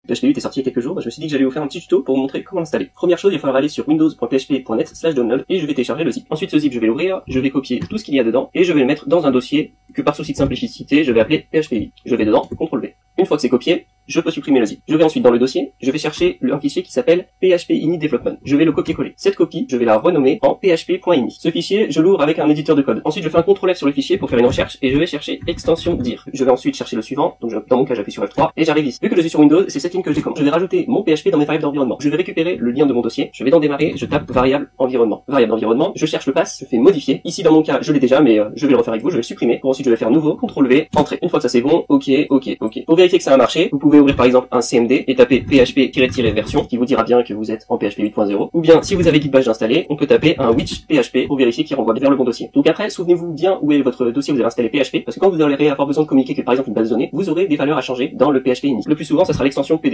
PHP 8 est sorti il y a quelques jours, je me suis dit que j'allais vous faire un petit tuto pour vous montrer comment l'installer. Première chose, il va falloir aller sur windows.php.net/download et je vais télécharger le zip. Ensuite, ce zip, je vais l'ouvrir, je vais copier tout ce qu'il y a dedans et je vais le mettre dans un dossier que par souci de simplicité, je vais appeler PHP 8. Je vais dedans, CTRL V. Une fois que c'est copié, je peux supprimer le zip. Je vais ensuite dans le dossier, je vais chercher un fichier qui s'appelle PHP init development. Je vais le copier-coller. Cette copie, je vais la renommer en php.ini. Ce fichier, je l'ouvre avec un éditeur de code. Ensuite, je fais un CTRL F sur le fichier pour faire une recherche et je vais chercher extension dir. Je vais ensuite chercher le suivant, donc dans mon cas, j'appuie sur F3 et j'arrive ici. Vu que je suis sur Windows, c'est cette ligne que j'ai commandée. Je vais rajouter mon PHP dans mes variables d'environnement. Je vais récupérer le lien de mon dossier. Je vais dans démarrer, je tape variable environnement. Variable d'environnement, je cherche le pass, je fais modifier. Ici, dans mon cas, je l'ai déjà, mais je vais le refaire avec vous, je vais le supprimer. Pour ensuite, je vais faire nouveau, CTRL V, entrée. Une fois que ça c'est bon, OK. Pour vérifier que ça a marché, vous pouvez ouvrir par exemple un CMD et taper php-version qui vous dira bien que vous êtes en PHP 8.0. Ou bien, si vous avez Gitbash installé, on peut taper un which PHP pour vérifier qu'il renvoie vers le bon dossier. Donc après, souvenez-vous bien où est votre dossier où vous avez installé PHP, parce que quand vous aurez avoir besoin de communiquer avec par exemple une base de données, vous aurez des valeurs à changer dans le PHP init. Le plus souvent, ça sera l'extension PD.